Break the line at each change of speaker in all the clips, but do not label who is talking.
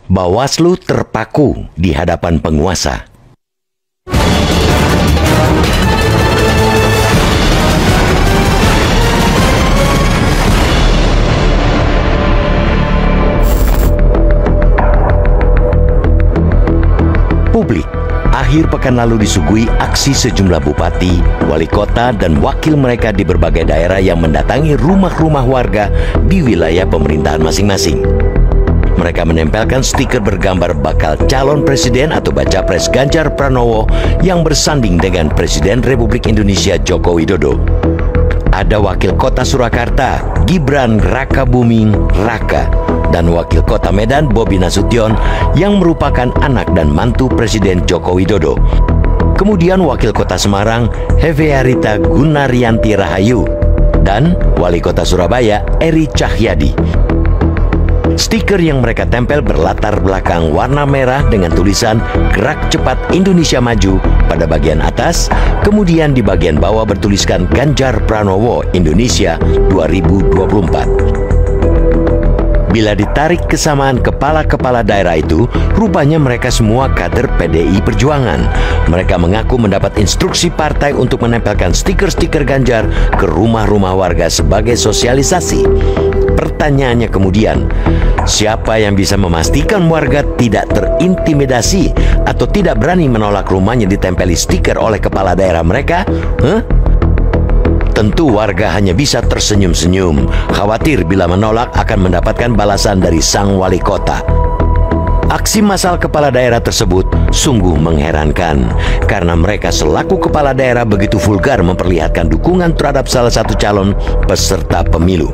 Bawaslu terpaku di hadapan penguasa. Publik akhir pekan lalu disuguhi aksi sejumlah bupati, wali kota, dan wakil mereka di berbagai daerah yang mendatangi rumah-rumah warga di wilayah pemerintahan masing-masing. Mereka menempelkan stiker bergambar bakal calon presiden atau baca pres Ganjar Pranowo yang bersanding dengan Presiden Republik Indonesia Joko Widodo. Ada wakil kota Surakarta, Gibran Rakabuming Raka, dan wakil kota Medan, Bobi Nasution, yang merupakan anak dan mantu Presiden Joko Widodo. Kemudian wakil kota Semarang, Hevearita Gunaryanti Rahayu, dan wali kota Surabaya, Eri Cahyadi. Stiker yang mereka tempel berlatar belakang warna merah dengan tulisan Gerak Cepat Indonesia Maju pada bagian atas, kemudian di bagian bawah bertuliskan Ganjar Pranowo Indonesia 2024. Bila ditarik kesamaan kepala-kepala daerah itu, rupanya mereka semua kader PDI Perjuangan. Mereka mengaku mendapat instruksi partai untuk menempelkan stiker-stiker Ganjar ke rumah-rumah warga sebagai sosialisasi. Pertanyaannya kemudian, siapa yang bisa memastikan warga tidak terintimidasi atau tidak berani menolak rumahnya ditempeli stiker oleh kepala daerah mereka? Tentu warga hanya bisa tersenyum-senyum, khawatir bila menolak akan mendapatkan balasan dari sang wali kota. Aksi massal kepala daerah tersebut sungguh mengherankan, karena mereka selaku kepala daerah begitu vulgar memperlihatkan dukungan terhadap salah satu calon peserta pemilu.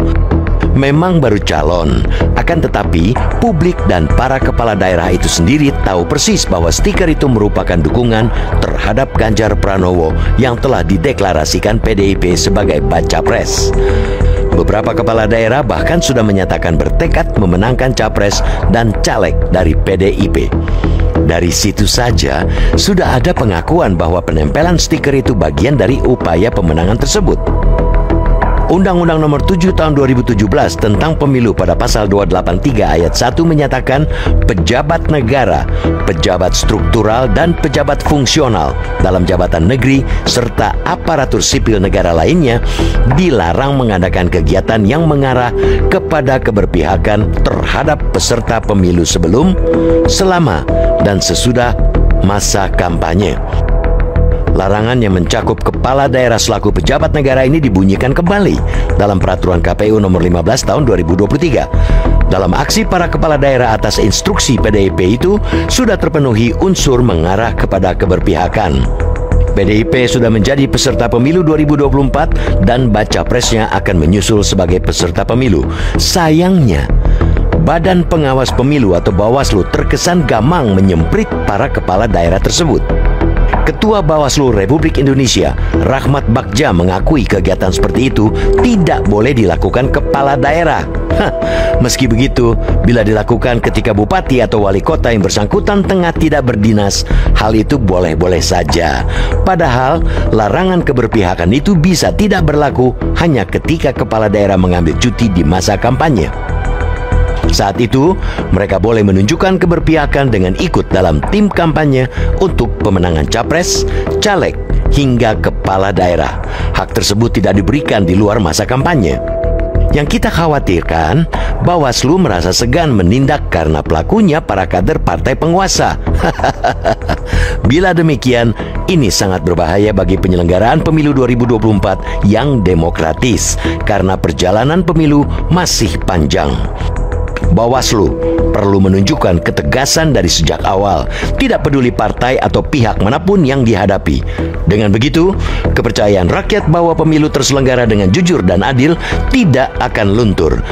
Memang baru calon, akan tetapi publik dan para kepala daerah itu sendiri tahu persis bahwa stiker itu merupakan dukungan terhadap Ganjar Pranowo yang telah dideklarasikan PDIP sebagai baca pres. Beberapa kepala daerah bahkan sudah menyatakan bertekad memenangkan capres dan caleg dari PDIP. Dari situ saja sudah ada pengakuan bahwa penempelan stiker itu bagian dari upaya pemenangan tersebut. Undang-Undang Nomor 7 Tahun 2017 tentang Pemilu pada pasal 283 ayat 1 menyatakan pejabat negara, pejabat struktural, dan pejabat fungsional dalam jabatan negeri serta aparatur sipil negara lainnya dilarang mengadakan kegiatan yang mengarah kepada keberpihakan terhadap peserta pemilu sebelum, selama, dan sesudah masa kampanye. Larangan yang mencakup kepala daerah selaku pejabat negara ini dibunyikan kembali dalam Peraturan KPU Nomor 15 Tahun 2023. Dalam aksi para kepala daerah atas instruksi PDIP itu sudah terpenuhi unsur mengarah kepada keberpihakan. PDIP sudah menjadi peserta pemilu 2024 dan baca presnya akan menyusul sebagai peserta pemilu. Sayangnya, Badan Pengawas Pemilu atau Bawaslu terkesan gamang menyemprit para kepala daerah tersebut. Ketua Bawaslu Republik Indonesia, Rahmat Bagja, mengakui kegiatan seperti itu tidak boleh dilakukan kepala daerah. Meski begitu, bila dilakukan ketika bupati atau wali kota yang bersangkutan tengah tidak berdinas, hal itu boleh-boleh saja. Padahal, larangan keberpihakan itu bisa tidak berlaku hanya ketika kepala daerah mengambil cuti di masa kampanye. Saat itu, mereka boleh menunjukkan keberpihakan dengan ikut dalam tim kampanye untuk pemenangan capres, caleg, hingga kepala daerah. Hak tersebut tidak diberikan di luar masa kampanye. Yang kita khawatirkan, Bawaslu merasa segan menindak karena pelakunya para kader partai penguasa. Bila demikian, ini sangat berbahaya bagi penyelenggaraan pemilu 2024 yang demokratis, karena perjalanan pemilu masih panjang. Bawaslu perlu menunjukkan ketegasan dari sejak awal, tidak peduli partai atau pihak manapun yang dihadapi. Dengan begitu, kepercayaan rakyat bahwa pemilu terselenggara dengan jujur dan adil tidak akan luntur.